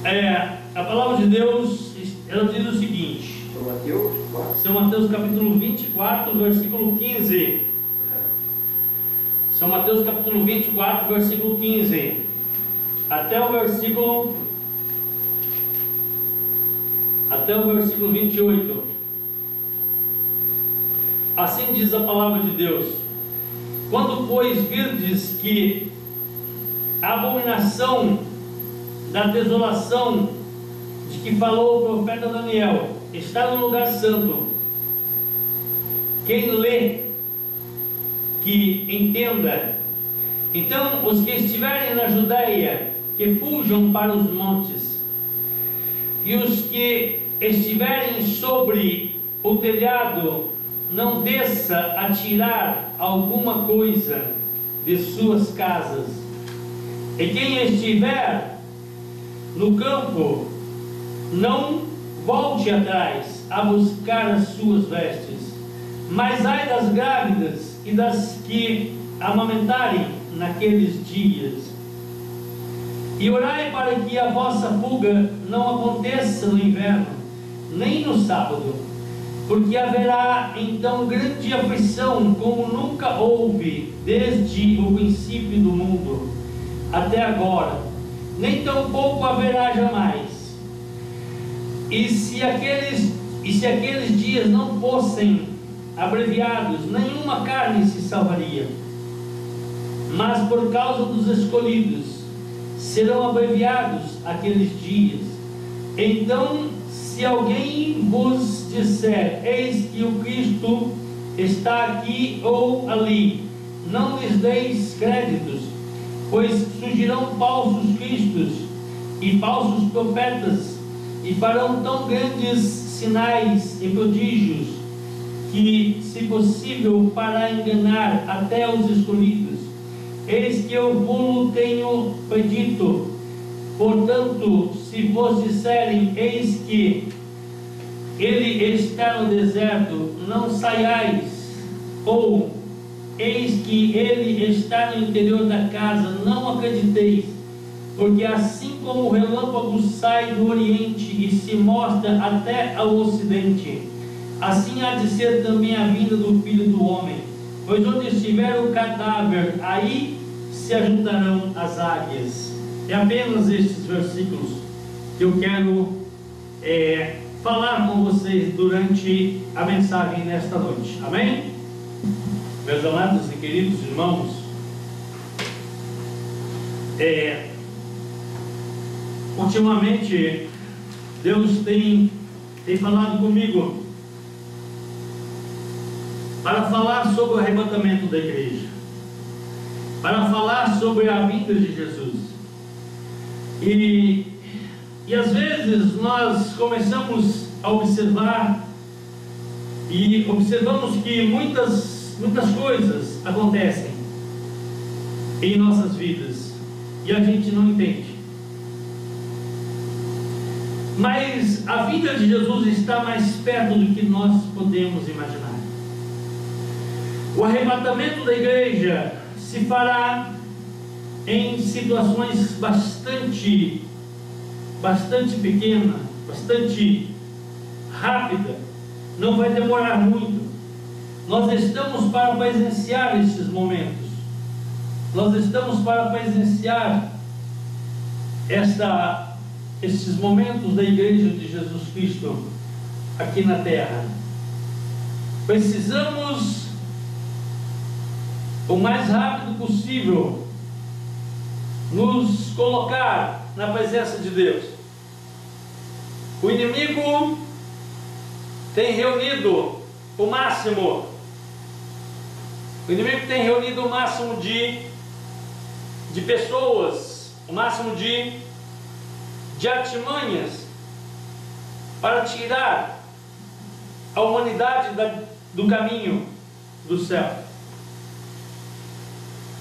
A palavra de Deus, ela diz o seguinte: São Mateus capítulo 24, versículo 15. São Mateus capítulo 24, versículo 15 até o versículo 28. Assim diz a palavra de Deus: Quando, pois, virdes que a abominação da desolação de que falou o profeta Daniel está no lugar santo, quem lê, que entenda. Então os que estiverem na Judeia, que fujam para os montes, e os que estiverem sobre o telhado, não desça a tirar alguma coisa de suas casas. E quem estiver no campo, não volte atrás a buscar as suas vestes. Mas ai das grávidas e das que amamentarem naqueles dias. E orai para que a vossa fuga não aconteça no inverno, nem no sábado, porque haverá então grande aflição, como nunca houve desde o princípio do mundo até agora, nem tampouco haverá jamais. E se aqueles dias não fossem abreviados, nenhuma carne se salvaria. Mas por causa dos escolhidos serão abreviados aqueles dias. Então, se alguém vos disser: eis que o Cristo está aqui ou ali, não lhes deis créditos, pois surgirão falsos cristos e falsos profetas, e farão tão grandes sinais e prodígios, que, se possível, para enganar até os escolhidos. Eis que eu vos tenho predito. Portanto, se vos disserem: eis que ele está no deserto, não saiais, ou eis que ele está no interior da casa, não acrediteis, porque assim como o relâmpago sai do oriente e se mostra até ao ocidente, assim há de ser também a vinda do Filho do Homem. Pois onde estiver o cadáver, aí se ajuntarão as águias. É apenas estes versículos que eu quero falar com vocês durante a mensagem nesta noite. Amém? Meus amados e queridos irmãos, ultimamente Deus tem falado comigo para falar sobre o arrebatamento da igreja, para falar sobre a vinda de Jesus. E às vezes nós começamos a observar e observamos que muitas coisas acontecem em nossas vidas e a gente não entende. Mas a vinda de Jesus está mais perto do que nós podemos imaginar. O arrebatamento da igreja se fará em situações bastante pequena, bastante rápida. Não vai demorar muito. Nós estamos para presenciar esses momentos. Nós estamos para presenciar esses momentos da igreja de Jesus Cristo aqui na terra. Precisamos, o mais rápido possível, nos colocar na presença de Deus. O inimigo tem reunido o máximo de pessoas, o máximo de artimanhas para tirar a humanidade do caminho do céu.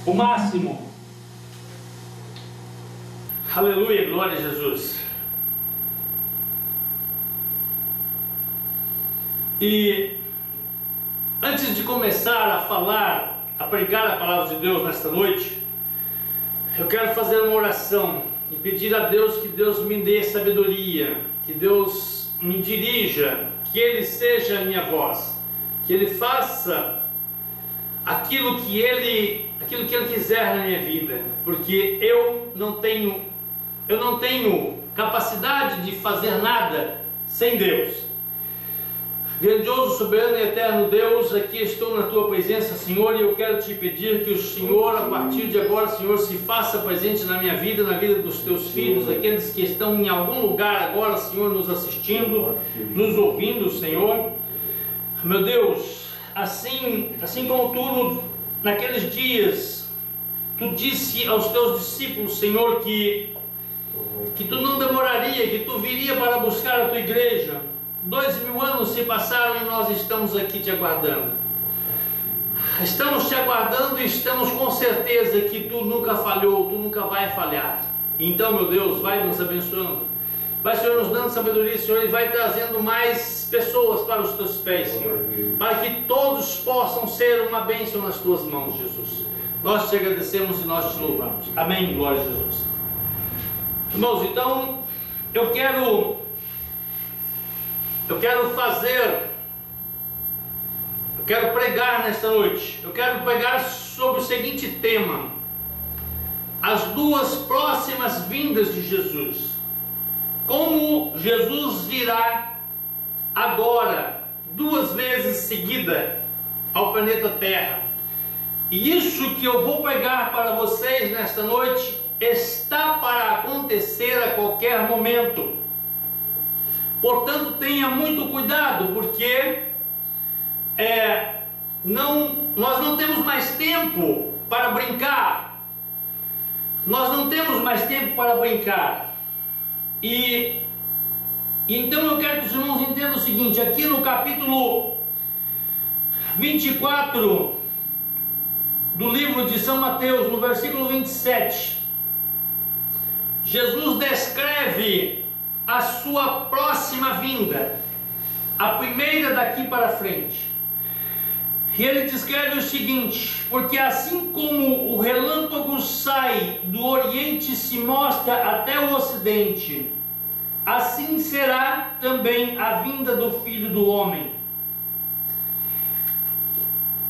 O máximo. Aleluia, glória a Jesus. E antes de começar a pregar a palavra de Deus nesta noite, eu quero fazer uma oração e pedir a Deus que Deus me dê sabedoria, que Deus me dirija, que Ele seja a minha voz, que Ele faça aquilo que Ele quiser na minha vida, porque eu não tenho capacidade de fazer nada sem Deus. Grandioso, soberano e eterno Deus, aqui estou na Tua presença, Senhor, e eu quero Te pedir que o Senhor, a partir de agora, Senhor, se faça presente na minha vida, na vida dos Teus filhos, aqueles que estão em algum lugar agora, Senhor, nos assistindo, nos ouvindo, Senhor. Meu Deus, assim como Tu, naqueles dias, Tu disse aos Teus discípulos, Senhor, que Tu não demoraria, que Tu viria para buscar a Tua igreja. 2000 anos se passaram e nós estamos aqui Te aguardando. Estamos Te aguardando e estamos com certeza que Tu nunca falhou, Tu nunca vai falhar. Então, meu Deus, vai nos abençoando. Vai, Senhor, nos dando sabedoria, Senhor, e vai trazendo mais pessoas para os Teus pés, Senhor, para que todos possam ser uma bênção nas Tuas mãos, Jesus. Nós Te agradecemos e nós Te louvamos. Amém, glória a Jesus. Irmãos, então, eu quero pregar nesta noite. Eu quero pregar sobre o seguinte tema: as duas próximas vindas de Jesus. Como Jesus virá agora, 2 vezes seguida, ao planeta Terra. E isso que eu vou pregar para vocês nesta noite está para acontecer a qualquer momento. Portanto, tenha muito cuidado, porque nós não temos mais tempo para brincar. Nós não temos mais tempo para brincar. E então eu quero que os irmãos entendam o seguinte: aqui no capítulo 24 do livro de São Mateus, no versículo 27, Jesus descreve a sua próxima vinda, a primeira daqui para frente. E ele descreve o seguinte: porque assim como o relâmpago sai do Oriente e se mostra até o Ocidente, assim será também a vinda do Filho do Homem.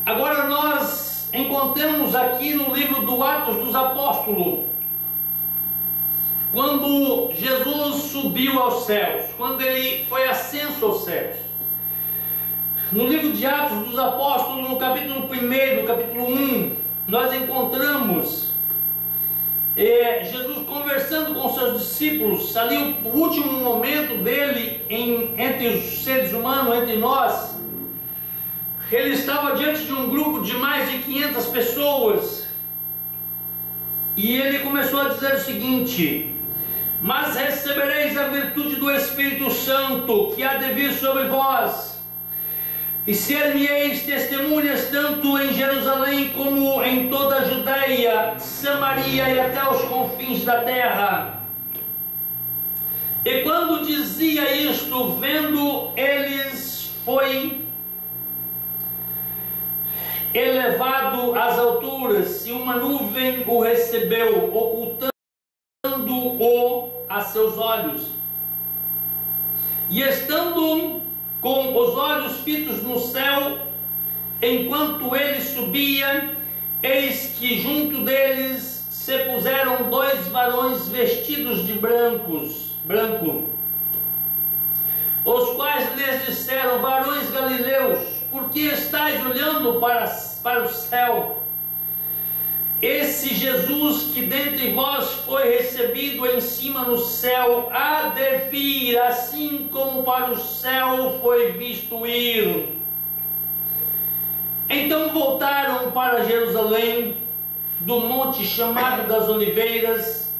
Agora nós encontramos aqui no livro do Atos dos Apóstolos, quando Jesus subiu aos céus, quando Ele foi ascenso aos céus. No livro de Atos dos Apóstolos, no capítulo 1, capítulo 1, nós encontramos Jesus conversando com seus discípulos, ali o último momento dele entre os seres humanos, entre nós. Ele estava diante de um grupo de mais de 500 pessoas, e ele começou a dizer o seguinte: mas recebereis a virtude do Espírito Santo, que há de vir sobre vós, e ser-me-eis testemunhas tanto em Jerusalém como em toda a Judeia, Samaria e até os confins da terra. E quando dizia isto, vendo eles, foi elevado às alturas, e uma nuvem o recebeu, ocultando-o a seus olhos. E estando com os olhos fitos no céu, enquanto ele subia, eis que junto deles se puseram 2 varões vestidos de branco, os quais lhes disseram: varões galileus, por que estáis olhando para o céu? Esse Jesus que dentre vós foi recebido em cima no céu, há de vir, assim como para o céu foi visto ir. Então voltaram para Jerusalém, do monte chamado das Oliveiras,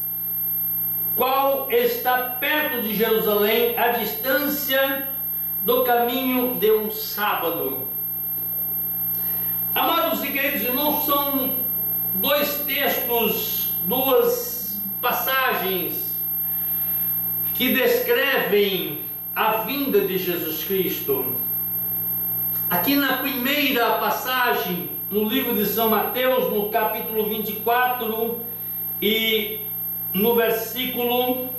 qual está perto de Jerusalém, à distância do caminho de um sábado. Amados e queridos irmãos, são 2 textos, 2 passagens que descrevem a vinda de Jesus Cristo. Aqui na primeira passagem, no livro de São Mateus, no capítulo 24 e no versículo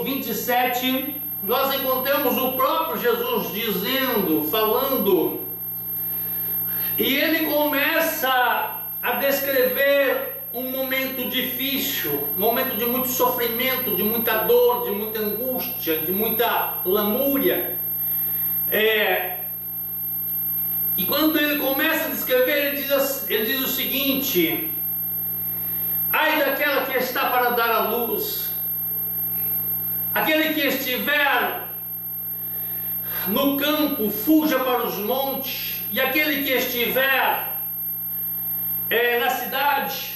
27, nós encontramos o próprio Jesus dizendo, falando, e ele começa a descrever um momento difícil, um momento de muito sofrimento, de muita dor, de muita angústia, de muita lamúria. E quando ele começa a descrever, ele diz o seguinte: ai daquela que está para dar à luz, aquele que estiver no campo, fuja para os montes, e aquele que estiver na cidade,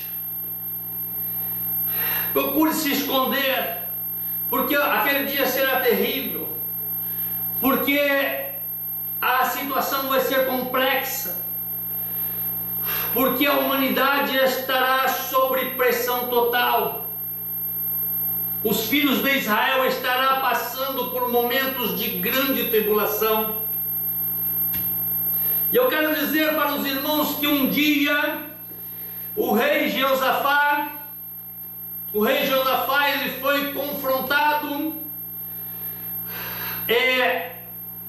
procure se esconder, porque aquele dia será terrível, porque a situação vai ser complexa, porque a humanidade estará sob pressão total. Os filhos de Israel estarão passando por momentos de grande tribulação. E eu quero dizer para os irmãos que um dia o rei Jeosafá, ele foi confrontado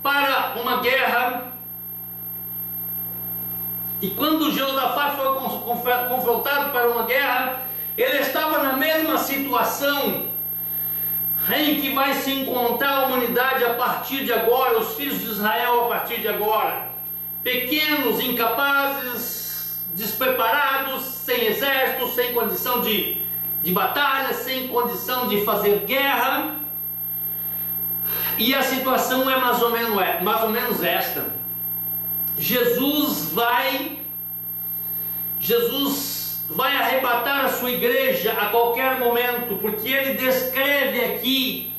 para uma guerra. E quando Jeosafá foi confrontado para uma guerra, ele estava na mesma situação em que vai se encontrar a humanidade a partir de agora, os filhos de Israel a partir de agora, pequenos, incapazes, despreparados, sem exército, sem condição de batalha, sem condição de fazer guerra. E a situação é mais ou menos esta. Jesus vai arrebatar a sua igreja a qualquer momento, porque ele descreve aqui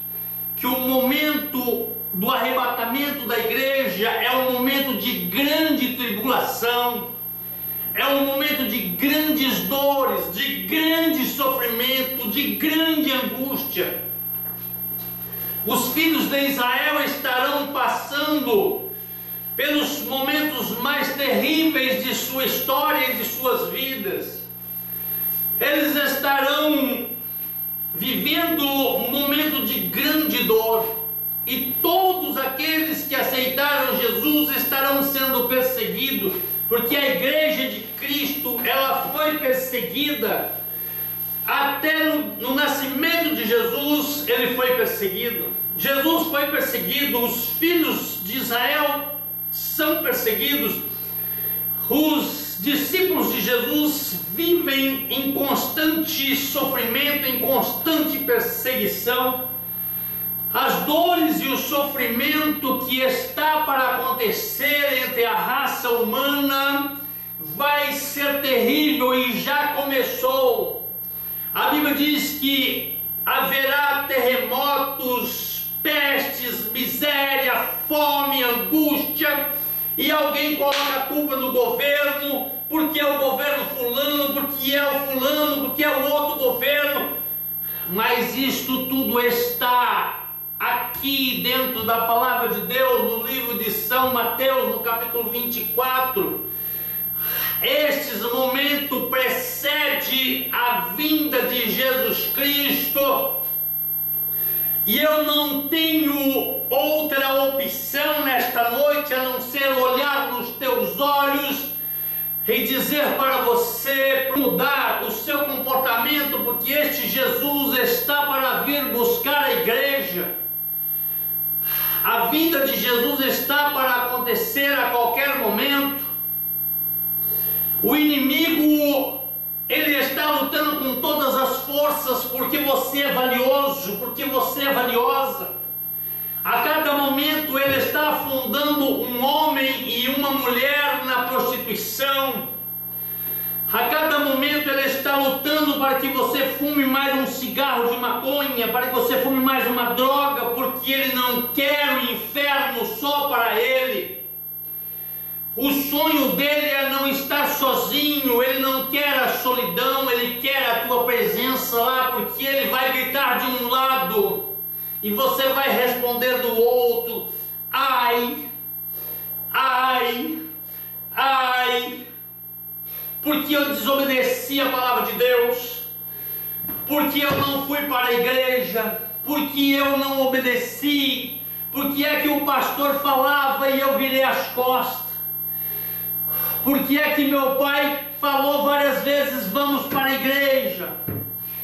que o momento do arrebatamento da igreja é um momento de grande tribulação, é um momento de grandes dores, de grande sofrimento, de grande angústia. Os filhos de Israel estarão passando pelos momentos mais terríveis de sua história e de suas vidas. Eles estarão vivendo um momento de grande dor, e todos aqueles que aceitaram Jesus estarão sendo perseguidos, porque a igreja de Cristo, ela foi perseguida até no nascimento de Jesus. Ele foi perseguido, Jesus foi perseguido, os filhos de Israel são perseguidos, os discípulos de Jesus vivem em constante sofrimento, em constante perseguição. As dores e o sofrimento que está para acontecer entre a raça humana vai ser terrível e já começou. A Bíblia diz que haverá terremotos, pestes, miséria, fome, angústia, e alguém coloca a culpa no governo, porque é o governo fulano, porque é o fulano, porque é o outro governo. Mas isto tudo está aqui dentro da palavra de Deus, no livro de São Mateus, no capítulo 24. Este momento precede a vinda de Jesus Cristo, e eu não tenho outra opção nesta noite a não ser olhar nos teus olhos e dizer para você mudar o seu comportamento, porque este Jesus está para vir buscar a igreja. A vinda de Jesus está para acontecer a qualquer momento. O inimigo, ele está lutando com todas as forças, porque você é valioso, porque você é valiosa. A cada momento ele está afundando um homem e uma mulher na prostituição. A cada momento ele está lutando para que você fume mais um cigarro de maconha, para que você fume mais uma droga, porque ele não quer o inferno só para ele. O sonho dele é não estar sozinho, ele não quer a solidão, ele quer a tua presença lá, porque ele vai gritar de um lado e você vai responder do outro: ai, ai, ai, porque eu desobedeci a palavra de Deus, porque eu não fui para a igreja, porque eu não obedeci, porque é que o pastor falava e eu virei as costas, porque é que meu pai falou várias vezes, vamos para a igreja.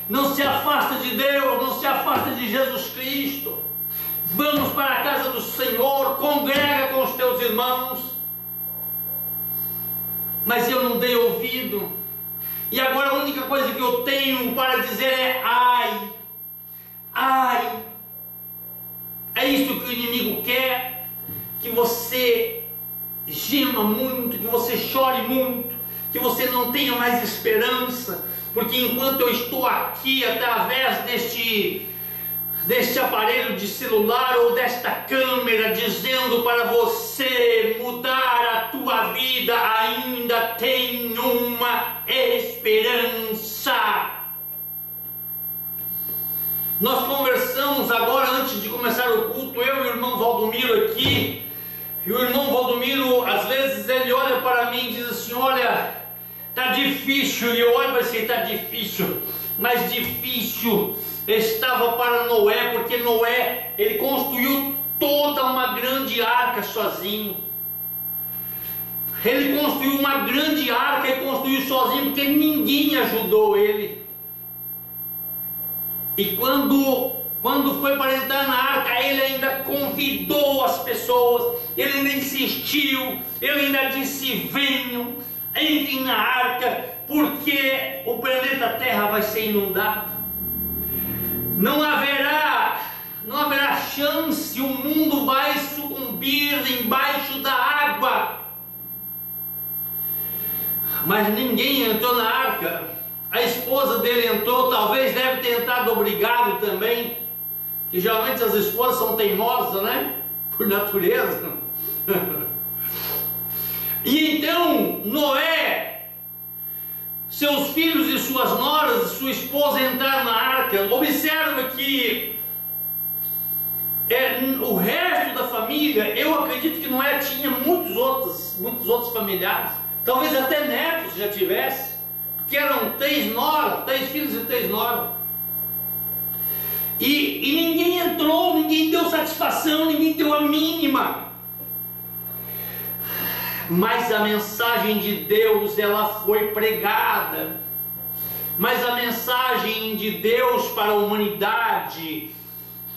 Não se afasta de Deus, não se afasta de Jesus Cristo. Vamos para a casa do Senhor, congrega com os teus irmãos. Mas eu não dei ouvido. E agora a única coisa que eu tenho para dizer é ai, ai. É isso que o inimigo quer, que você gema muito, que você chore muito, que você não tenha mais esperança, porque enquanto eu estou aqui através deste aparelho de celular ou desta câmera dizendo para você mudar a tua vida, ainda tem uma esperança. Nós conversamos agora antes de começar o culto, eu e o irmão Valdomiro aqui, e o irmão Valdomiro às vezes ele olha para mim e diz assim, olha, está difícil, e eu olho para você, está difícil, mas difícil estava para Noé, porque Noé, ele construiu toda uma grande arca sozinho. Ele construiu uma grande arca e construiu sozinho, porque ninguém ajudou ele. E quando foi para entrar na arca, ele ainda convidou as pessoas, ele ainda insistiu, ele ainda disse, venham, entrem na arca, porque o planeta Terra vai ser inundado. Não haverá chance, o mundo vai sucumbir embaixo da água. Mas ninguém entrou na arca. A esposa dele entrou, talvez deve ter entrado obrigado também, que geralmente as esposas são teimosas, né? Por natureza. E então Noé, seus filhos e suas noras, sua esposa entraram na arca. Observa que o resto da família, eu acredito que Noé tinha muitos outros familiares, talvez até netos já tivesse, porque eram 3 filhos e 3 noras. E ninguém entrou, ninguém deu satisfação, ninguém deu a mínima. Mas a mensagem de Deus, ela foi pregada. Mas a mensagem de Deus para a humanidade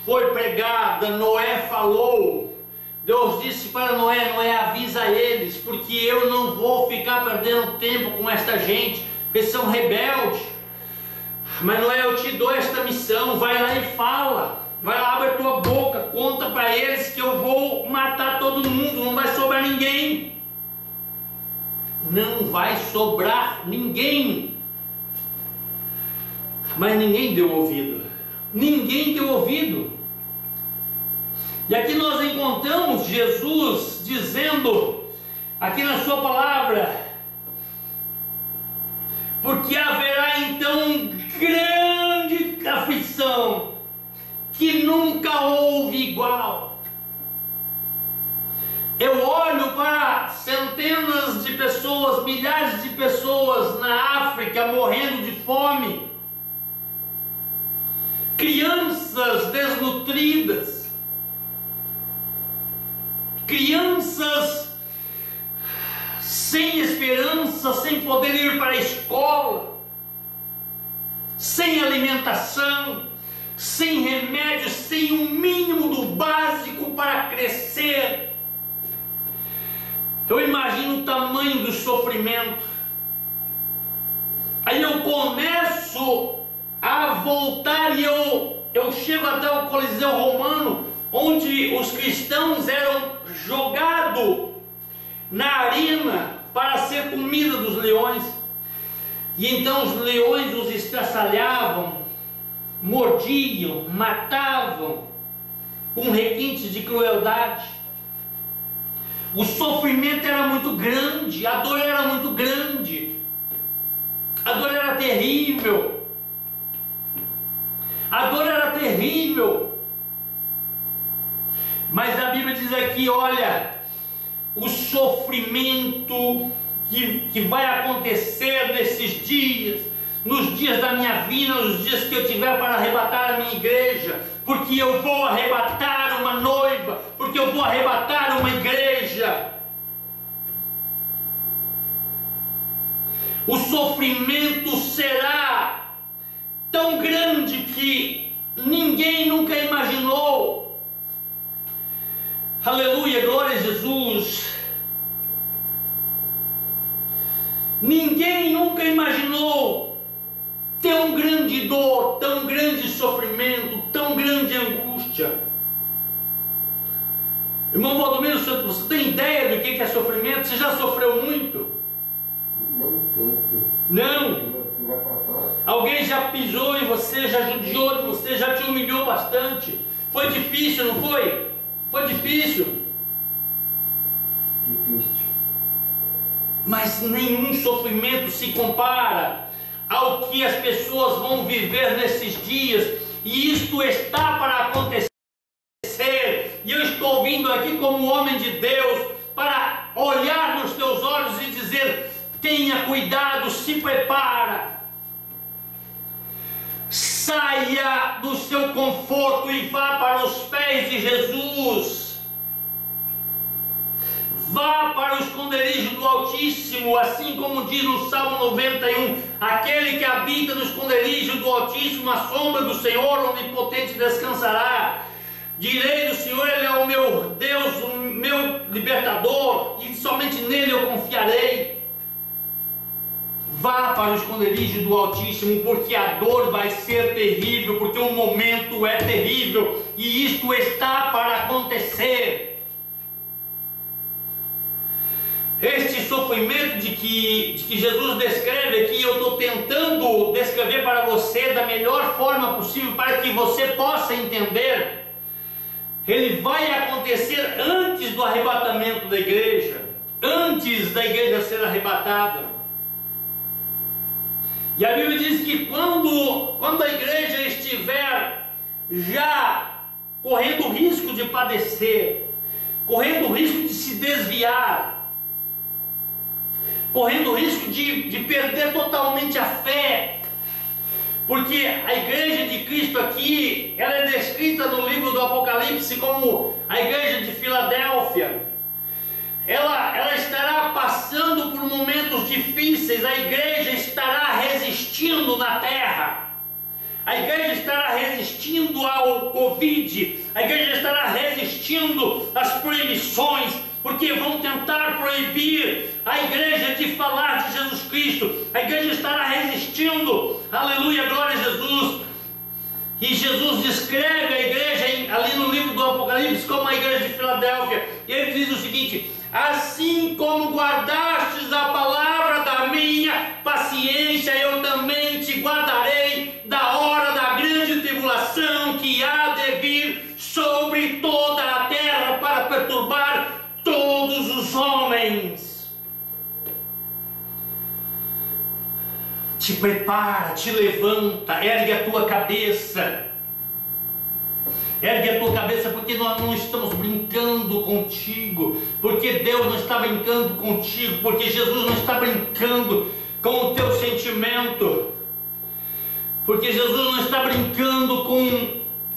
foi pregada. Noé falou. Deus disse para Noé, Noé, avisa eles, porque eu não vou ficar perdendo tempo com esta gente, porque eles são rebeldes. Mas Noé, eu te dou esta missão, vai lá e fala. Vai lá, abre a tua boca, conta para eles que eu vou matar todo mundo, não vai sobrar ninguém. Não vai sobrar ninguém. Mas ninguém deu ouvido. Ninguém deu ouvido. E aqui nós encontramos Jesus dizendo, aqui na sua palavra, porque haverá então grande aflição, que nunca houve igual. Eu olho para centenas de pessoas, milhares de pessoas na África morrendo de fome, crianças desnutridas, crianças sem esperança, sem poder ir para a escola, sem alimentação, sem remédios, sem o mínimo do básico para crescer. Eu imagino o tamanho do sofrimento. Aí eu começo a voltar e eu chego até o Coliseu Romano, onde os cristãos eram jogados na arena para ser comida dos leões. E então os leões os estraçalhavam, mordiam, matavam, com requintes de crueldade. O sofrimento era muito grande, a dor era muito grande, a dor era terrível, a dor era terrível. Mas a Bíblia diz aqui, olha, o sofrimento que vai acontecer nesses dias, nos dias da minha vida, nos dias que eu tiver para arrebatar a minha igreja, porque eu vou arrebatar uma noiva, porque eu vou arrebatar uma igreja. O sofrimento será tão grande que ninguém nunca imaginou. Aleluia, glória a Jesus. Ninguém nunca imaginou tão grande dor, tão grande sofrimento, tão grande angústia. Irmão Valdomiro, você tem ideia do que é sofrimento? Você já sofreu muito? Não tanto. Não? Vai para trás. Alguém já pisou em você, já judiou de você, já te humilhou bastante? Foi difícil, não foi? Foi difícil. Difícil. Mas nenhum sofrimento se compara ao que as pessoas vão viver nesses dias, e isto está para acontecer. E eu estou vindo aqui como homem de Deus para olhar nos teus olhos e dizer: tenha cuidado, se prepara, saia do seu conforto e vá para os pés de Jesus. Vá para o esconderijo do Altíssimo, assim como diz no Salmo 91, aquele que habita no esconderijo do Altíssimo, a sombra do Senhor Onipotente descansará. Direi do Senhor, Ele é o meu Deus, o meu libertador, e somente nele eu confiarei. Vá para o esconderijo do Altíssimo, porque a dor vai ser terrível, porque o momento é terrível, e isto está para acontecer. Este sofrimento de que Jesus descreve aqui, eu estou tentando descrever para você da melhor forma possível, para que você possa entender. Ele vai acontecer antes do arrebatamento da igreja, antes da igreja ser arrebatada. E a Bíblia diz que quando a igreja estiver já correndo o risco de padecer, correndo o risco de se desviar, correndo o risco de perder totalmente a fé, porque a igreja de Cristo aqui, ela é descrita no livro do Apocalipse como a igreja de Filadélfia. Ela estará passando por momentos difíceis, a igreja estará resistindo na terra, a igreja estará resistindo ao Covid, a igreja estará resistindo às proibições, porque vão tentar proibir a igreja de falar de Jesus Cristo. A igreja estará resistindo, aleluia, glória a Jesus. E Jesus descreve a igreja ali no livro do Apocalipse como a igreja de Filadélfia. E ele diz o seguinte: assim como guardastes a palavra da minha paciência, eu também te guardarei da hora da grande tribulação que há de vir sobre toda a terra para perturbar todos os homens. Te prepara, te levanta, ergue a tua cabeça. Ergue a tua cabeça, porque nós não estamos brincando contigo, porque Deus não está brincando contigo, porque Jesus não está brincando com o teu sentimento, porque Jesus não está brincando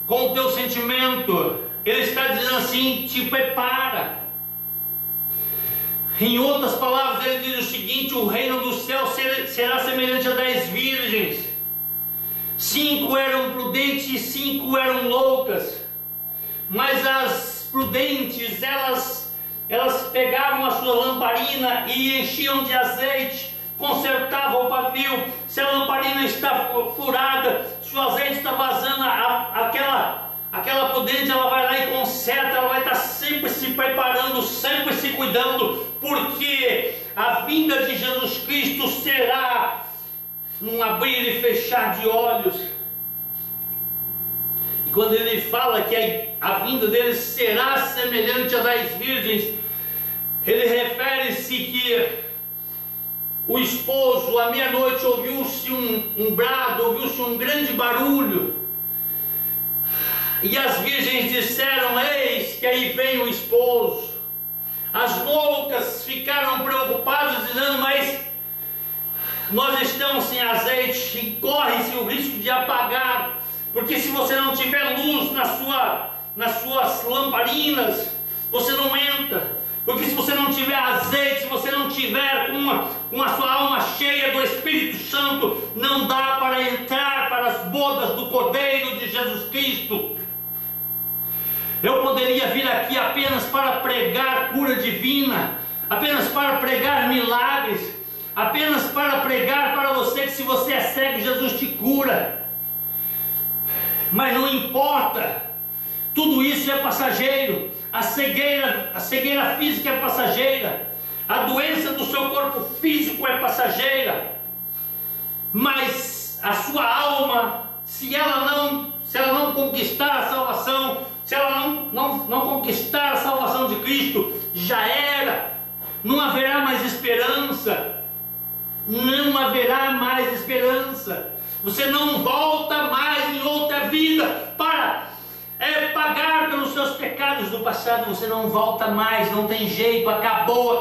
com o teu sentimento. Ele está dizendo assim: te prepara. Em outras palavras, ele diz o seguinte: o reino do céu será semelhante a 10 virgens. 5 eram prudentes e 5 eram loucas. Mas as prudentes, elas pegavam a sua lamparina e enchiam de azeite, consertavam o pavio. Se a lamparina está furada, se o azeite está vazando, aquela prudente, ela vai lá e conserta, ela vai estar sempre se preparando, sempre se cuidando, porque a vinda de Jesus Cristo será num abrir e fechar de olhos. E quando ele fala que a vinda dele será semelhante a 10 virgens, ele refere-se que o esposo, à meia-noite, ouviu-se um brado, ouviu-se um grande barulho, e as virgens disseram: eis que aí vem o esposo. As loucas ficaram preocupadas, dizendo: mas Nós estamos sem azeite e corre-se o risco de apagar, porque se você não tiver luz nas suas lamparinas, você não entra. Porque se você não tiver azeite, se você não tiver com a sua alma cheia do Espírito Santo, não dá para entrar para as bodas do Cordeiro de Jesus Cristo. Eu poderia vir aqui apenas para pregar cura divina, apenas para pregar milagres, apenas para pregar para você que se você é cego, Jesus te cura. Mas não importa, tudo isso é passageiro. A cegueira física é passageira, a doença do seu corpo físico é passageira, mas a sua alma, se ela não conquistar a salvação, se ela não conquistar a salvação de Cristo, já era, não haverá mais esperança, não haverá mais esperança. Você não volta mais em outra vida para pagar pelos seus pecados do passado. Você não volta mais, não tem jeito, acabou.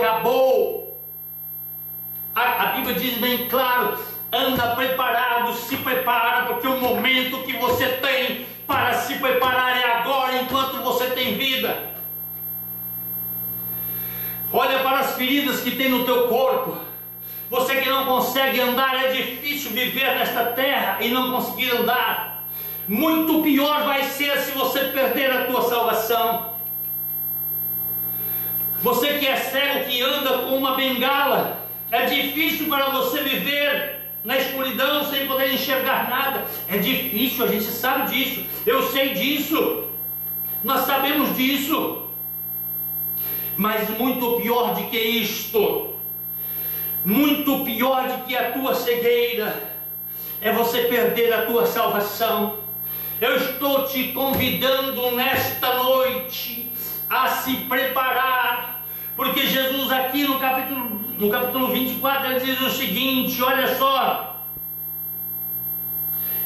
A Bíblia diz bem claro: anda preparado, se prepara, porque o momento que você tem para se preparar é agora, enquanto você tem vida. Olha para as feridas que tem no teu corpo. Você que não consegue andar, é difícil viver nesta terra e não conseguir andar. Muito pior vai ser se você perder a tua salvação. Você que é cego, que anda com uma bengala, é difícil para você viver na escuridão sem poder enxergar nada. É difícil, a gente sabe disso. Eu sei disso. Nós sabemos disso. Mas muito pior do que isto, muito pior do que a tua cegueira, é você perder a tua salvação. Eu estou te convidando nesta noite a se preparar, porque Jesus aqui no capítulo 24, ele diz o seguinte, olha só: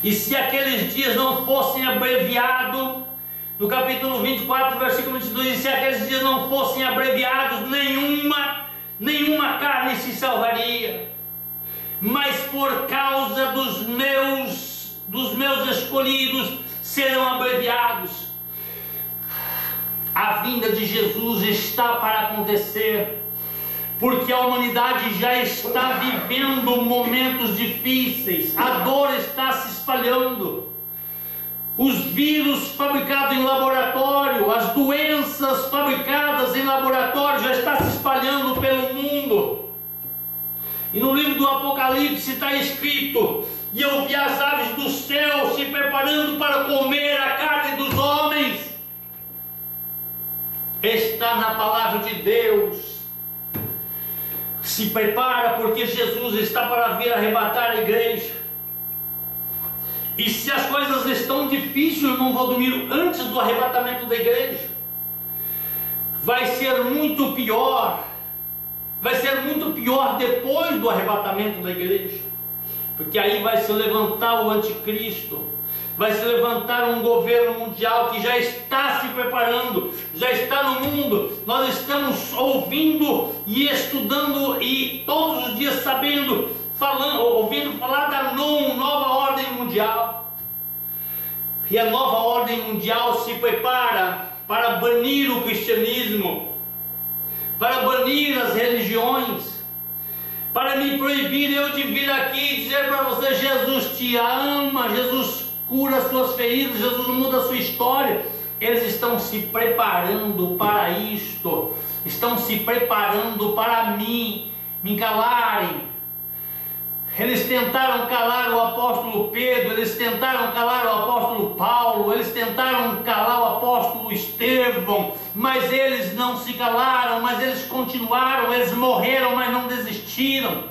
e se aqueles dias não fossem abreviados, no capítulo 24, versículo 22, e se aqueles dias não fossem abreviados, nenhuma carne se salvaria, mas por causa dos meus escolhidos serão abreviados. A vinda de Jesus está para acontecer, porque a humanidade já está vivendo momentos difíceis, a dor está se espalhando, os vírus fabricados em laboratório, as doenças fabricadas em laboratório já está se espalhando pelo mundo. E no livro do Apocalipse está escrito: e eu vi as aves do céu se preparando para comer a carne dos homens. Está na palavra de Deus. Se prepara, porque Jesus está para vir arrebatar a igreja. E se as coisas estão difíceis, irmão Valdomiro, antes do arrebatamento da igreja, vai ser muito pior. Vai ser muito pior depois do arrebatamento da igreja, porque aí vai se levantar o anticristo, vai se levantar um governo mundial que já está se preparando, já está no mundo. Nós estamos ouvindo e estudando e todos os dias ouvindo falar da nova ordem mundial. E a nova ordem mundial se prepara para banir o cristianismo, para banir as religiões, para me proibir eu de vir aqui e dizer para você: Jesus te ama, Jesus cura as suas feridas, Jesus muda a sua história. Eles estão se preparando para isto, estão se preparando para me calarem. Eles tentaram calar o apóstolo Pedro, eles tentaram calar o apóstolo Paulo, eles tentaram calar o apóstolo Estevão, mas eles não se calaram, mas eles continuaram, eles morreram, mas não desistiram.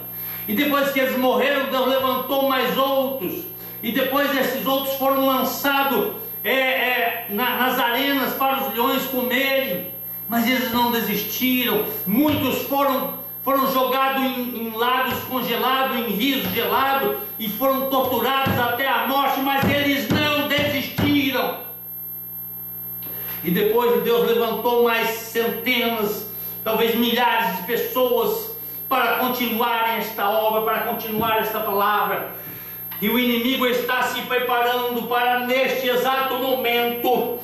E depois que eles morreram, Deus levantou mais outros, e depois esses outros foram lançados nas arenas para os leões comerem, mas eles não desistiram. Muitos foram jogados em lagos congelados, em rios gelados, e foram torturados até a morte, mas eles não desistiram. E depois Deus levantou mais centenas, talvez milhares de pessoas para continuar esta obra, para continuar esta palavra. E o inimigo está se preparando para, neste exato momento,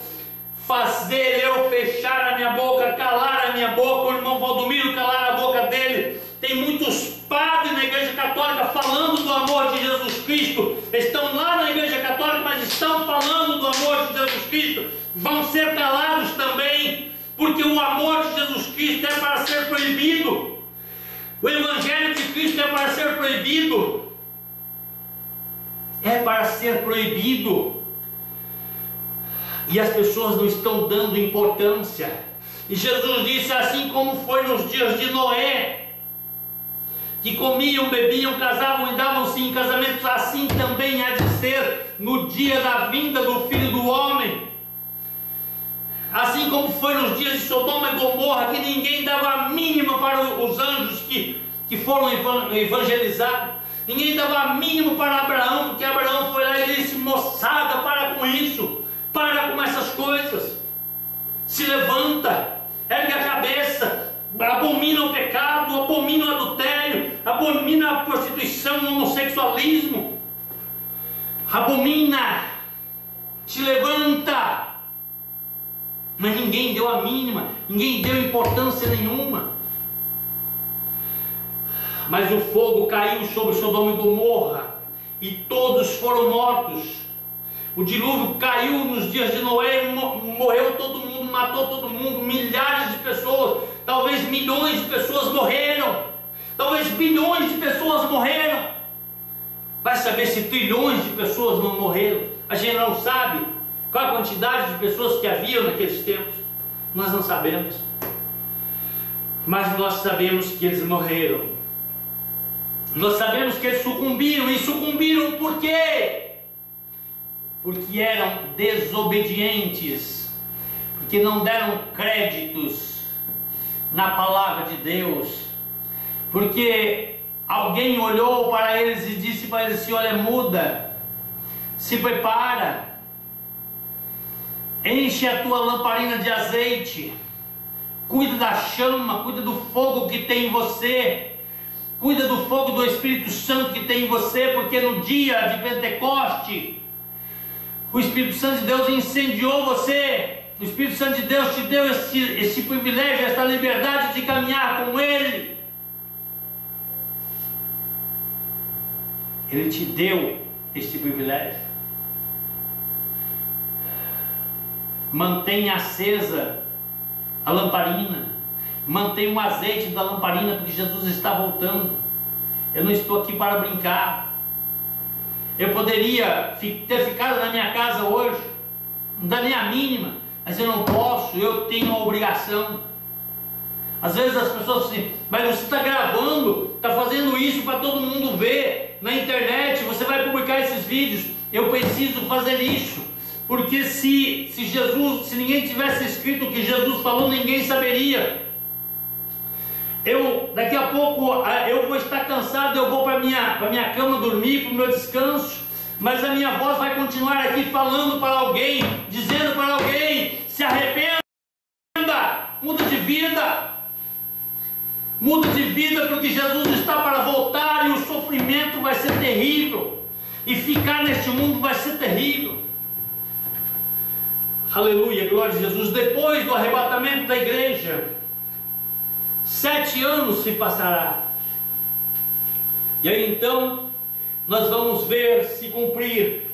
fazer eu fechar a minha boca, calar a minha boca, o irmão Valdomiro calar a boca dele. Tem muitos padres na Igreja Católica falando do amor de Jesus Cristo, estão lá na Igreja Católica, mas estão falando do amor de Jesus Cristo, vão ser calados também, porque o amor de Jesus Cristo é para ser proibido, o Evangelho de Cristo é para ser proibido, é para ser proibido, e as pessoas não estão dando importância. E Jesus disse: assim como foi nos dias de Noé, que comiam, bebiam, casavam e davam-se em casamentos, assim também há de ser no dia da vinda do Filho do Homem. Assim como foi nos dias de Sodoma e Gomorra, que ninguém dava a mínima para os anjos que foram evangelizados, ninguém dava a mínima para Abraão, porque Abraão foi lá e disse: moçada, para com isso, para com essas coisas, se levanta, ergue a cabeça, abomina o pecado, abomina o adultério, abomina a prostituição, o homossexualismo, abomina, se levanta. Mas ninguém deu a mínima, ninguém deu importância nenhuma. Mas o fogo caiu sobre Sodoma e Gomorra, e todos foram mortos. O dilúvio caiu nos dias de Noé, morreu todo mundo, matou todo mundo, milhares de pessoas, talvez milhões de pessoas morreram, talvez bilhões de pessoas morreram. Vai saber se trilhões de pessoas não morreram? A gente não sabe qual a quantidade de pessoas que haviam naqueles tempos, nós não sabemos, mas nós sabemos que eles morreram, nós sabemos que eles sucumbiram, e sucumbiram por quê? Porque eram desobedientes, porque não deram créditos na palavra de Deus, porque alguém olhou para eles e disse para eles assim: olha, muda, se prepara, enche a tua lamparina de azeite, cuida da chama, cuida do fogo que tem em você, cuida do fogo do Espírito Santo que tem em você, porque no dia de Pentecoste, o Espírito Santo de Deus incendiou você. O Espírito Santo de Deus te deu esse privilégio, essa liberdade de caminhar com Ele. Ele te deu este privilégio. Mantenha acesa a lamparina, mantenha o azeite da lamparina, porque Jesus está voltando. Eu não estou aqui para brincar. Eu poderia ter ficado na minha casa hoje, não dá nem a mínima, mas eu não posso, eu tenho a obrigação. Às vezes as pessoas dizem: mas você está gravando, está fazendo isso para todo mundo ver na internet, você vai publicar esses vídeos. Eu preciso fazer isso, porque se ninguém tivesse escrito o que Jesus falou, ninguém saberia. Daqui a pouco eu vou estar cansado, eu vou para minha cama dormir, para o meu descanso, mas a minha voz vai continuar aqui falando para alguém, dizendo para alguém: se arrependa, muda de vida, porque Jesus está para voltar, e o sofrimento vai ser terrível, e ficar neste mundo vai ser terrível. Aleluia, glória a Jesus. Depois do arrebatamento da igreja, 7 anos se passará, e aí então nós vamos ver se cumprir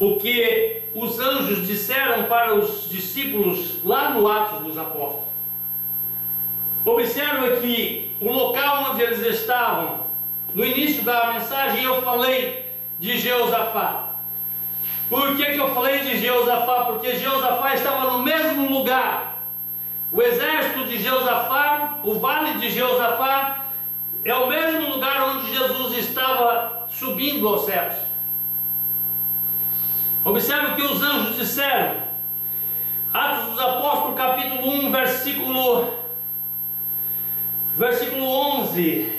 o que os anjos disseram para os discípulos lá no Atos dos Apóstolos. Observa que o local onde eles estavam, no início da mensagem eu falei de Jeosafá. Por que eu falei de Jeosafá? Porque Jeosafá estava no mesmo lugar. O exército de Jeosafá, o vale de Jeosafá, é o mesmo lugar onde Jesus estava subindo aos céus. Observe o que os anjos disseram. Atos dos Apóstolos, capítulo 1, versículo 11.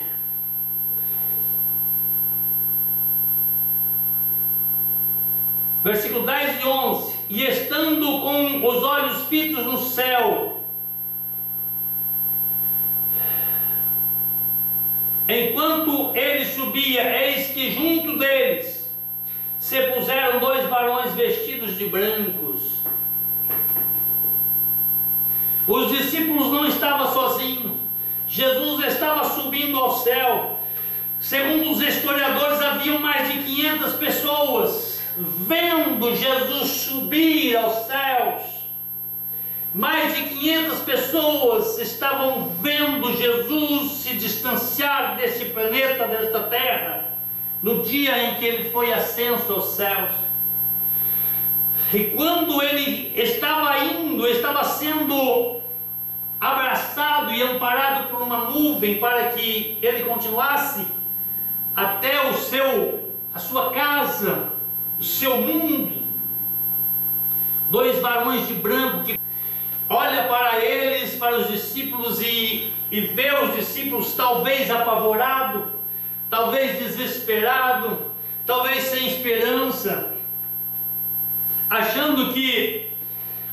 Versículo 10 e 11. E estando com os olhos fitos no céu, Enquanto ele subia, eis que junto deles se puseram 2 varões vestidos de brancos. Os discípulos não estavam sozinhos. Jesus estava subindo ao céu. Segundo os historiadores, haviam mais de 500 pessoas vendo Jesus subir aos céus. Mais de 500 pessoas estavam vendo Jesus se distanciar deste planeta, desta terra, no dia em que ele foi ascenso aos céus. E quando ele estava indo, estava sendo abraçado e amparado por uma nuvem para que ele continuasse até a sua casa, o seu mundo. 2 varões de branco que olha para eles, para os discípulos e vê os discípulos talvez apavorado, talvez desesperado, talvez sem esperança, achando que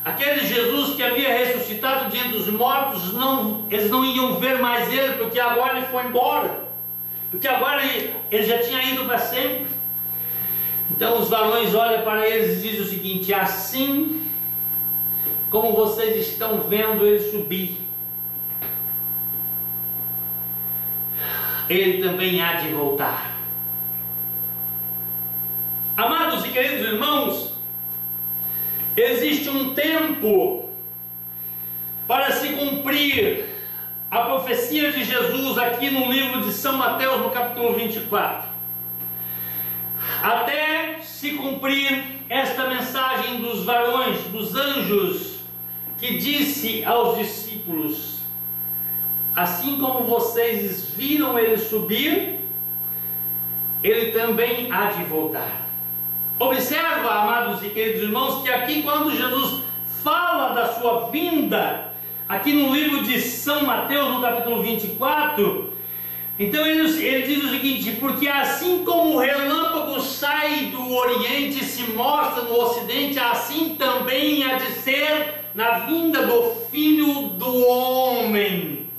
aquele Jesus que havia ressuscitado de entre os mortos, eles não iam ver mais ele, porque agora ele foi embora, porque agora ele já tinha ido para sempre. Então os varões olham para eles e dizem o seguinte: assim como vocês estão vendo ele subir, ele também há de voltar. Amados e queridos irmãos, existe um tempo para se cumprir a profecia de Jesus aqui no livro de São Mateus, no capítulo 24. Até se cumprir esta mensagem dos varões, dos anjos, que disse aos discípulos: assim como vocês viram ele subir, ele também há de voltar. Observa, amados e queridos irmãos, que aqui quando Jesus fala da sua vinda, aqui no livro de São Mateus, no capítulo 24, então ele diz o seguinte: porque assim como o relâmpago sai do Oriente e se mostra no Ocidente, assim também há de ser na vinda do Filho do Homem.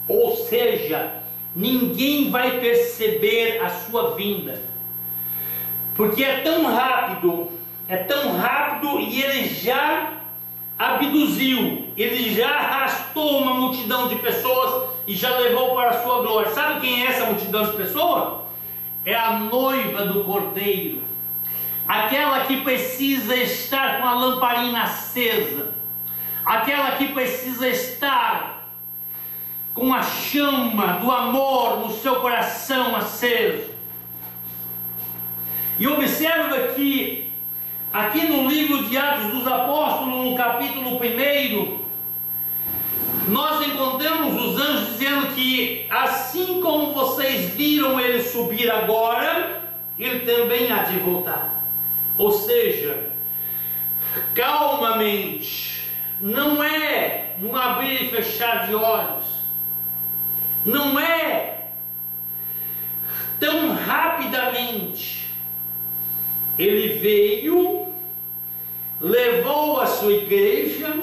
Ou seja, ninguém vai perceber a sua vinda, porque é tão rápido e ele já abduziu, ele já arrastou uma multidão de pessoas e já levou para a sua glória. Sabe quem é essa multidão de pessoas? É a noiva do Cordeiro, aquela que precisa estar com a lamparina acesa, aquela que precisa estar com a chama do amor no seu coração aceso. E observa que aqui no livro de Atos dos Apóstolos, no capítulo 1, nós encontramos os anjos dizendo que assim como vocês viram ele subir agora, ele também há de voltar. Ou seja, calmamente, não é num abrir e fechar de olhos, não é tão rapidamente. Ele veio, levou a sua igreja,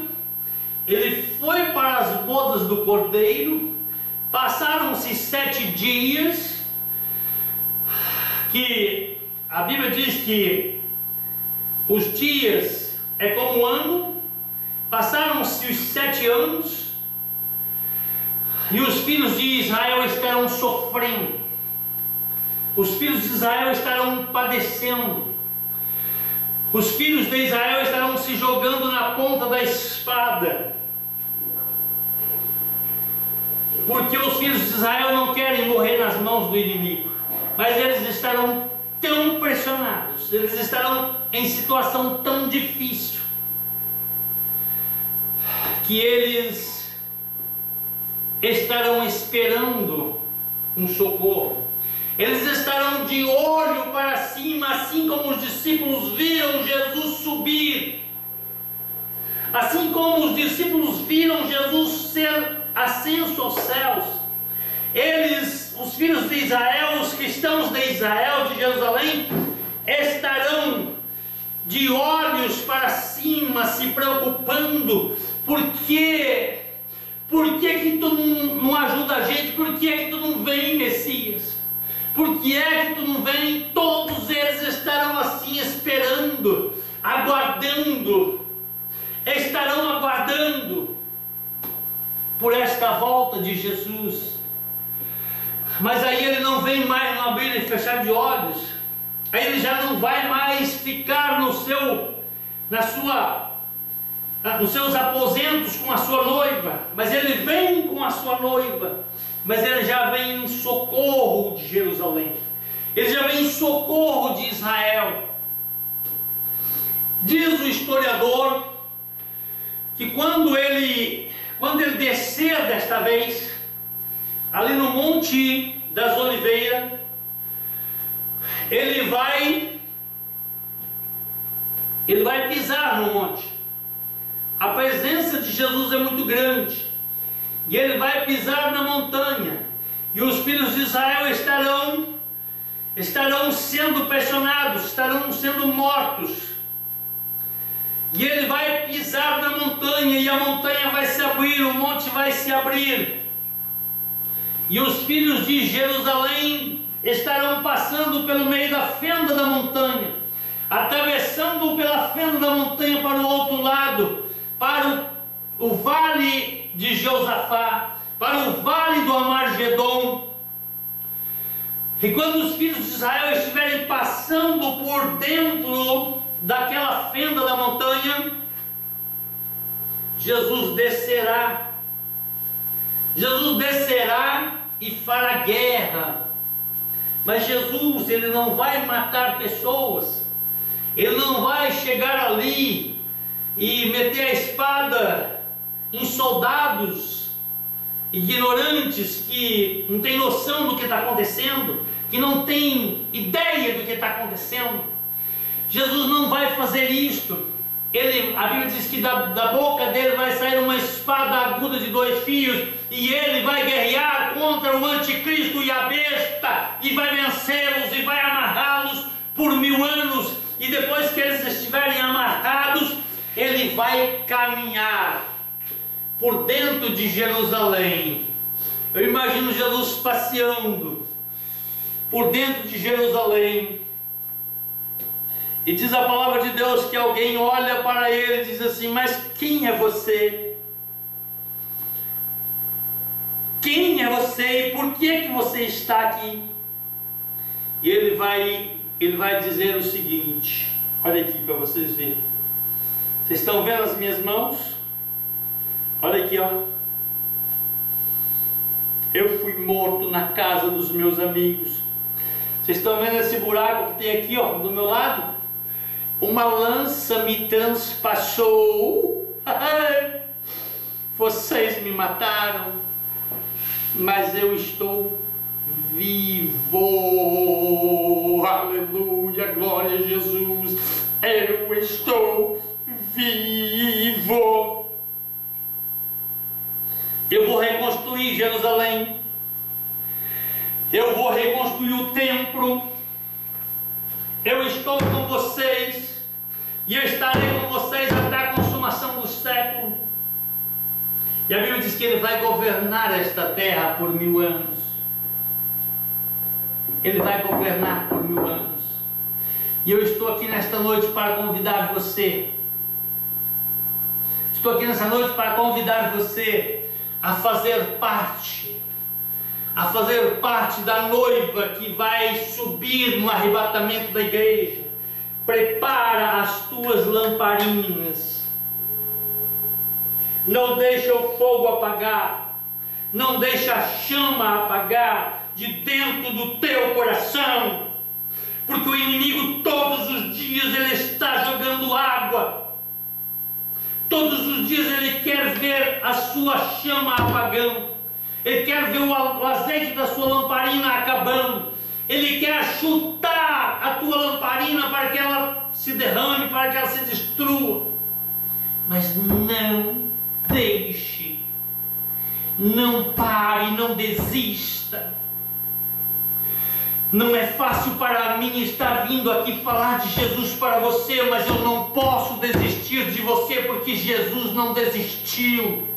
ele foi para as bodas do Cordeiro, passaram-se 7 dias, que a Bíblia diz que os dias é como um ano, passaram-se os 7 anos, e os filhos de Israel estarão sofrendo, os filhos de Israel estarão padecendo, os filhos de Israel estarão se jogando na ponta da espada, porque os filhos de Israel não querem morrer nas mãos do inimigo, mas eles estarão tão pressionados, eles estarão em situação tão difícil, que eles estarão esperando um socorro. Eles estarão de olho para cima, assim como os discípulos viram Jesus subir, assim como os discípulos viram Jesus ser ascenso aos céus. Eles, os filhos de Israel, os cristãos de Israel, de Jerusalém, estarão de olhos para cima, se preocupando, porque Por que tu não ajuda a gente? Por que tu não vem, Messias? Por que é que tu não vem? Todos eles estarão assim esperando, aguardando, estarão aguardando por esta volta de Jesus. Mas aí ele não vem mais no abrir e fechar de olhos, aí ele já não vai mais ficar nos seus aposentos com a sua noiva, mas ele vem com a sua noiva, mas ele já vem em socorro de Jerusalém, ele já vem em socorro de Israel. Diz o historiador que quando ele descer desta vez, ali no Monte das Oliveiras, ele vai pisar no monte. A presença de Jesus é muito grande, e ele vai pisar na montanha, e os filhos de Israel estarão sendo pressionados, estarão sendo mortos. E ele vai pisar na montanha, e a montanha vai se abrir, o monte vai se abrir, e os filhos de Jerusalém estarão passando pelo meio da fenda da montanha, atravessando pela fenda da montanha para o outro lado, para o vale de Josafá, para o vale do Amargedon. E quando os filhos de Israel estiverem passando por dentro daquela fenda da montanha, Jesus descerá e fará guerra. Mas Jesus, ele não vai matar pessoas, ele não vai chegar ali e meter a espada em soldados ignorantes que não têm noção do que está acontecendo, que não têm ideia do que está acontecendo. Jesus não vai fazer isto. A Bíblia diz que da boca dele vai sair uma espada aguda de 2 fios, e ele vai guerrear contra o anticristo e a besta, e vai vencê-los e vai amarrá-los por 1000 anos, e depois que eles estiverem amarrados, ele vai caminhar por dentro de Jerusalém. Eu imagino Jesus passeando por dentro de Jerusalém, e diz a palavra de Deus que alguém olha para ele e diz assim: mas quem é você? Quem é você e por que você está aqui? E ele vai dizer o seguinte, olha aqui para vocês verem. Vocês estão vendo as minhas mãos? Olha aqui, ó. Eu fui morto na casa dos meus amigos. Vocês estão vendo esse buraco que tem aqui, ó, do meu lado? Uma lança me transpassou. Vocês me mataram, mas eu estou vivo. Aleluia, glória a Jesus. Eu estou vivo. Eu vou reconstruir Jerusalém. Eu vou reconstruir o templo. Eu estou com vocês, e eu estarei com vocês até a consumação do século. E a Bíblia diz que ele vai governar esta terra por 1000 anos. Ele vai governar por 1000 anos. E eu estou aqui nesta noite para convidar você. Estou aqui nessa noite para convidar você a fazer parte da noiva que vai subir no arrebatamento da igreja. Prepara as tuas lamparinas. Não deixa o fogo apagar. Não deixa a chama apagar de dentro do teu coração. Porque o inimigo todos os dias ele está jogando água. Todos os dias ele quer ver a sua chama apagando. Ele quer ver o azeite da sua lamparina acabando. Ele quer chutar a tua lamparina para que ela se derrame, para que ela se destrua. Mas não deixe, não pare, não desista. Não é fácil para mim estar vindo aqui falar de Jesus para você, mas eu não posso desistir de você, porque Jesus não desistiu.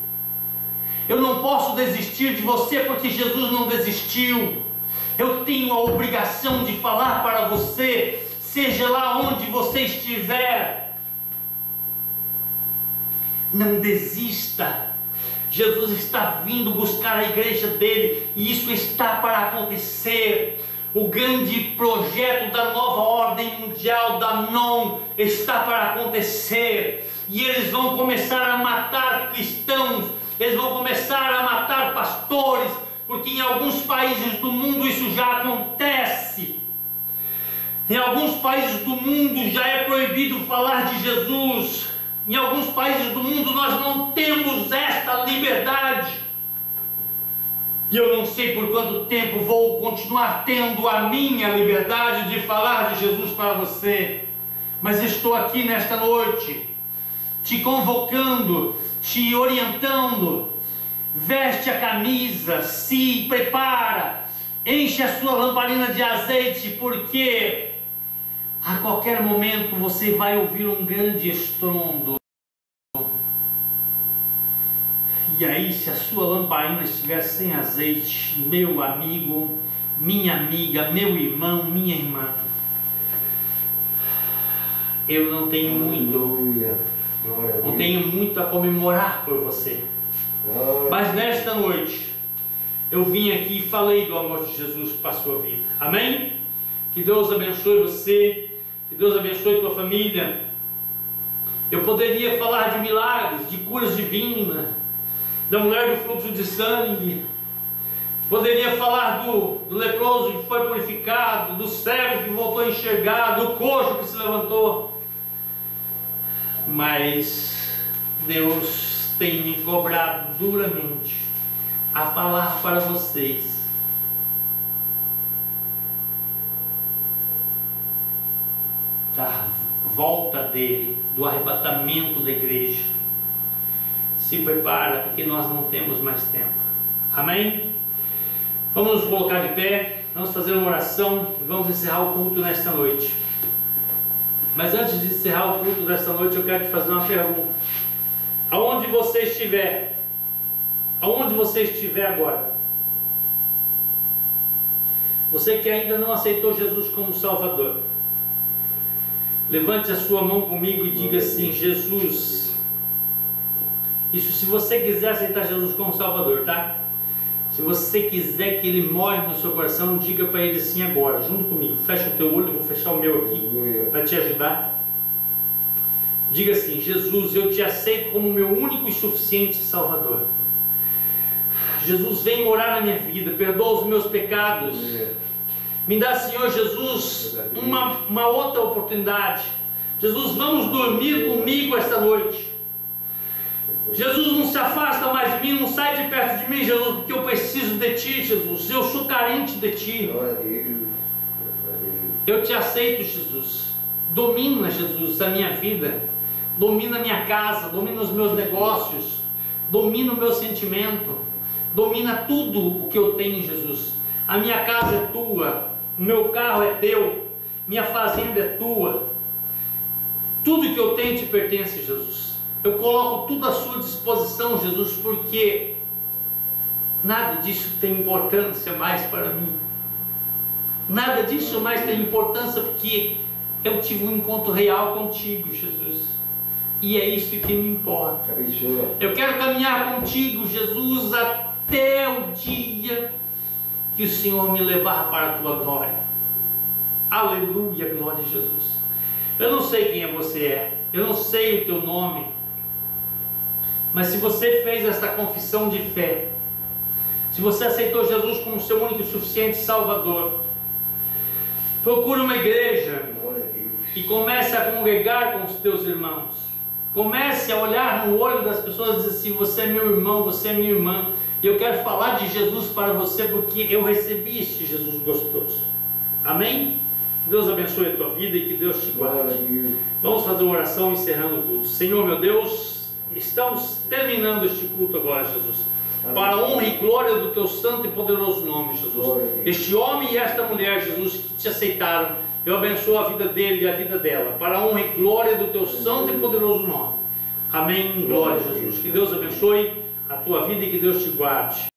Eu não posso desistir de você porque Jesus não desistiu. Eu tenho a obrigação de falar para você, seja lá onde você estiver. Não desista. Jesus está vindo buscar a igreja dele e isso está para acontecer. O grande projeto da nova ordem mundial da NON está para acontecer. E eles vão começar a matar cristãos, eles vão começar a matar pastores, porque em alguns países do mundo isso já acontece. Em alguns países do mundo já é proibido falar de Jesus. Em alguns países do mundo nós não temos esta liberdade. E eu não sei por quanto tempo vou continuar tendo a minha liberdade de falar de Jesus para você. Mas estou aqui nesta noite, te convocando, te orientando. Veste a camisa, se prepara, enche a sua lamparina de azeite, porque a qualquer momento você vai ouvir um grande estrondo. E aí, se a sua lamparina estiver sem azeite, meu amigo, minha amiga, meu irmão, minha irmã, eu não tenho muito a comemorar por você. Mas nesta noite, eu vim aqui e falei do amor de Jesus para a sua vida. Amém? Que Deus abençoe você, que Deus abençoe tua família. Eu poderia falar de milagres, de curas divinas, da mulher do fluxo de sangue, poderia falar do leproso que foi purificado, do cego que voltou a enxergar, do coxo que se levantou, mas Deus tem me cobrado duramente a falar para vocês da volta dele, do arrebatamento da igreja. Se prepara, porque nós não temos mais tempo. Amém? Vamos nos colocar de pé, vamos fazer uma oração e vamos encerrar o culto nesta noite. Mas antes de encerrar o culto desta noite, eu quero te fazer uma pergunta. Aonde você estiver agora, você que ainda não aceitou Jesus como Salvador, levante a sua mão comigo e diga assim: Jesus. Isso se você quiser aceitar Jesus como Salvador, tá? Se você quiser que Ele more no seu coração, diga para Ele assim agora, junto comigo. Fecha o teu olho, eu vou fechar o meu aqui para te ajudar. Diga assim: Jesus, eu te aceito como meu único e suficiente Salvador. Jesus, vem morar na minha vida, perdoa os meus pecados. Me dá, Senhor Jesus, uma outra oportunidade. Jesus, vamos dormir comigo esta noite. Jesus, não se afasta mais de mim, não sai de perto de mim, Jesus, porque eu preciso de Ti, Jesus. Eu sou carente de Ti. Eu te aceito, Jesus. Domina, Jesus, a minha vida. Domina a minha casa, domina os meus negócios, domina o meu sentimento, domina tudo o que eu tenho, Jesus. A minha casa é Tua, o meu carro é Teu, minha fazenda é Tua. Tudo que eu tenho te pertence, Jesus. Eu coloco tudo à sua disposição, Jesus, porque nada disso tem importância mais para mim. Nada disso mais tem importância, porque eu tive um encontro real contigo, Jesus. E é isso que me importa. Eu quero caminhar contigo, Jesus, até o dia que o Senhor me levar para a Tua glória. Aleluia, glória a Jesus. Eu não sei quem você é, eu não sei o teu nome, mas se você fez essa confissão de fé, se você aceitou Jesus como seu único e suficiente Salvador, procure uma igreja e comece a congregar com os teus irmãos. Comece a olhar no olho das pessoas e dizer assim: você é meu irmão, você é minha irmã, e eu quero falar de Jesus para você, porque eu recebi este Jesus gostoso. Amém? Que Deus abençoe a tua vida e que Deus te guarde. Vamos fazer uma oração encerrando o culto. Senhor meu Deus, estamos terminando este culto agora, Jesus, para a honra e glória do Teu santo e poderoso nome, Jesus. Este homem e esta mulher, Jesus, que te aceitaram, eu abençoo a vida dele e a vida dela, para a honra e glória do Teu santo e poderoso nome. Amém. Glória a Jesus. Que Deus abençoe. Até tua vida e que Deus te guarde.